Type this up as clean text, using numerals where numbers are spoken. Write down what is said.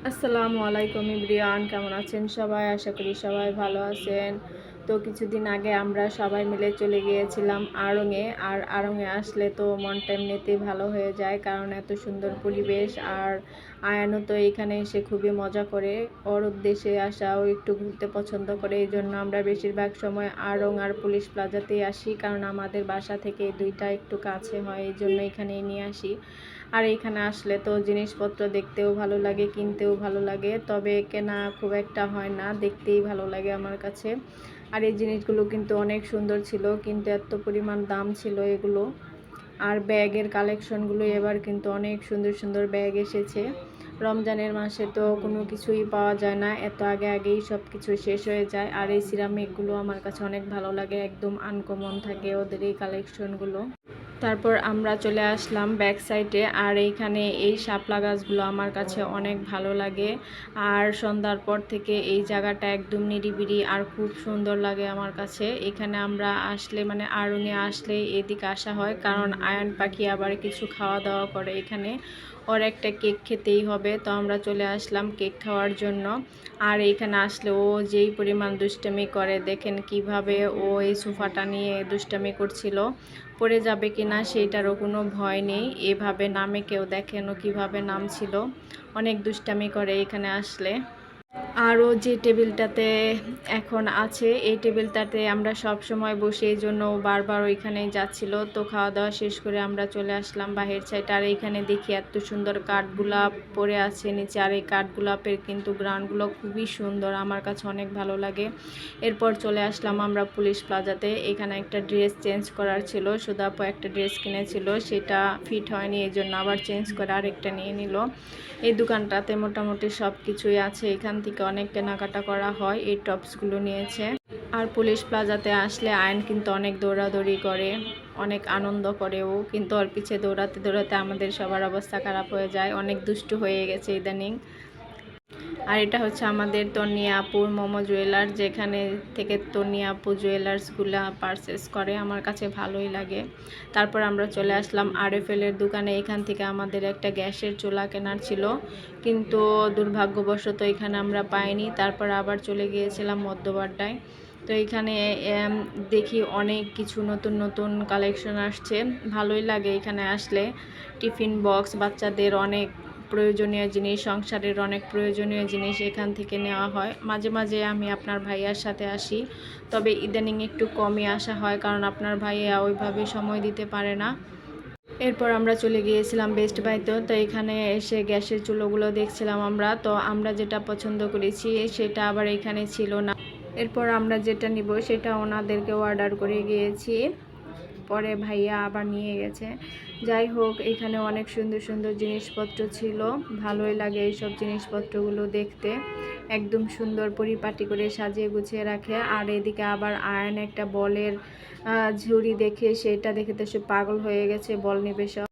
আসসালামু আলাইকুম ইব্রিয়ান, কেমন আছেন সবাই? আশা করি সবাই ভালো আছেন। তো কিছুদিন আগে আমরা সবাই মিলে চলে গিয়েছিলাম আড়ংয়ে। আর আড়ংয়ে আসলে তো মনটা এমনিতেই ভালো হয়ে যায়, কারণ এত সুন্দর পরিবেশ। আর আয়ানও তো এখানে এসে খুবই মজা করে, ওর উদ্দেশ্যে আসা, ও একটু ঘুরতে পছন্দ করে। এই জন্য আমরা বেশিরভাগ সময় আড়ং আর পুলিশ প্লাজাতেই আসি, কারণ আমাদের বাসা থেকে এই দুইটা একটু কাছে হয়, এই জন্য এখানেই নিয়ে আসি। আর এখানে আসলে তো জিনিসপত্র দেখতেও ভালো লাগে, কিনতেও ভালো লাগে, তবে কেনা খুব একটা হয় না, দেখতেই ভালো লাগে আমার কাছে। আর এই জিনিসগুলো কিন্তু অনেক সুন্দর ছিল, কিন্তু এত পরিমাণ দাম ছিল এগুলো। আর ব্যাগের কালেকশনগুলো এবার কিন্তু অনেক সুন্দর সুন্দর ব্যাগ এসেছে। রমজানের মাসে তো কোনো কিছুই পাওয়া যায় না, এত আগে আগেই সব কিছু শেষ হয়ে যায়। আর এই সিরামিকগুলো আমার কাছে অনেক ভালো লাগে, একদম আনকমন থাকে ওদের এই কালেকশনগুলো। তারপর আমরা চলে আসলাম ব্যাক সাইডে। আর এইখানে এই শাপলা গাছগুলো আমার কাছে অনেক ভালো লাগে। আর সন্ধ্যার পর থেকে এই জায়গাটা একদম নিরিবিলি আর খুব সুন্দর লাগে আমার কাছে। এখানে আমরা আসলে, মানে আড়ংয়ে আসলে এদিকে আসা হয়, কারণ আয়ান পাখি আবার কিছু খাওয়া দাওয়া করে এখানে, ওর একটা কেক খেতেই হবে। তো আমরা চলে আসলাম কেক খাওয়ার জন্য। আর এইখানে আসলে ও যেই পরিমাণ দুষ্টামি করে, দেখেন কিভাবে ও এই সোফাটা নিয়ে দুষ্টামি করছিল, পড়ে যাবে কিনা সেইটারও কোনো ভয় নেই। এভাবে নামে কেউ, দেখেন ও কীভাবে নামছিল, অনেক দুষ্টামি করে এখানে আসলে। আরও যে টেবিলটাতে এখন আছে, এই টেবিলটাতে আমরা সব সময় বসে, এই জন্য বারবার ওইখানেই যাচ্ছিল। তো খাওয়া দাওয়া শেষ করে আমরা চলে আসলাম বাহির সাইড। আর এইখানে দেখি এত সুন্দর কাঠগোলাপ পড়ে আছে নিচে। আর এই কাঠগোলাপের কিন্তু গ্রাউন্ডগুলো খুবই সুন্দর, আমার কাছে অনেক ভালো লাগে। এরপর চলে আসলাম আমরা পুলিশ প্লাজাতে। এখানে একটা ড্রেস চেঞ্জ করার ছিল, সুদাপু একটা ড্রেস কিনেছিল, সেটা ফিট হয়নি, এই জন্য আবার চেঞ্জ করে আরেকটা নিয়ে নিল। এই দোকানটাতে মোটামুটি সব কিছুই আছে, এখান থেকে অনেক কেনাকাটা করা হয়। এই টপসগুলো নিয়েছে। আর পুলিশ প্লাজাতে আসলে আয়ন কিন্তু অনেক দৌড়াদৌড়ি করে, অনেক আনন্দ করে ও, কিন্তু ওর পিছে দৌড়াতে দৌড়াতে আমাদের সবার অবস্থা খারাপ হয়ে যায়, অনেক দুষ্টু হয়ে গেছে ইদানিং। আর এটা হচ্ছে আমাদের তন্নিয়া আপুর মোমো জুয়েলার্স, যেখানে থেকে তন্নিয়া আপু জুয়েলার্সগুলো পারচেস করে, আমার কাছে ভালোই লাগে। তারপর আমরা চলে আসলাম আরএফএলের দোকানে। এখান থেকে আমাদের একটা গ্যাসের চুলা কেনার ছিল, কিন্তু দুর্ভাগ্যবশত এখানে আমরা পাইনি। তারপর আবার চলে গিয়েছিলাম মধ্যবাড্ডায়। তো এখানে দেখি অনেক কিছু নতুন নতুন কালেকশন আসছে, ভালোই লাগে এখানে আসলে। টিফিন বক্স, বাচ্চাদের অনেক প্রয়োজনীয় জিনিস, সংসারের অনেক প্রয়োজনীয় জিনিস এখান থেকে নেওয়া হয়। মাঝে মাঝে আমি আপনার ভাইয়ার সাথে আসি, তবে ইদানিং একটু কমই আসা হয়, কারণ আপনার ভাইয়া ওইভাবে সময় দিতে পারে না। এরপর আমরা চলে গিয়েছিলাম বেস্ট বাইতে। তো এখানে এসে গ্যাসের চুলোগুলো দেখছিলাম আমরা। তো আমরা যেটা পছন্দ করেছি সেটা আবার এখানে ছিল না। এরপর আমরা যেটা নিব সেটা ওনাদেরকে অর্ডার করে গিয়েছি, পরে ভাইয়া আবার নিয়ে গেছে। যাই হোক, এখানে অনেক সুন্দর সুন্দর জিনিসপত্র ছিল, ভালোই লাগে এইসব জিনিসপত্রগুলো দেখতে, একদম সুন্দর পরিপাটি করে সাজিয়ে গুছিয়ে রাখে। আর এদিকে আবার আয়ন একটা বলের ঝুড়ি দেখে, সেটা দেখে তো সে পাগল হয়ে গেছে, বল নিবে সব।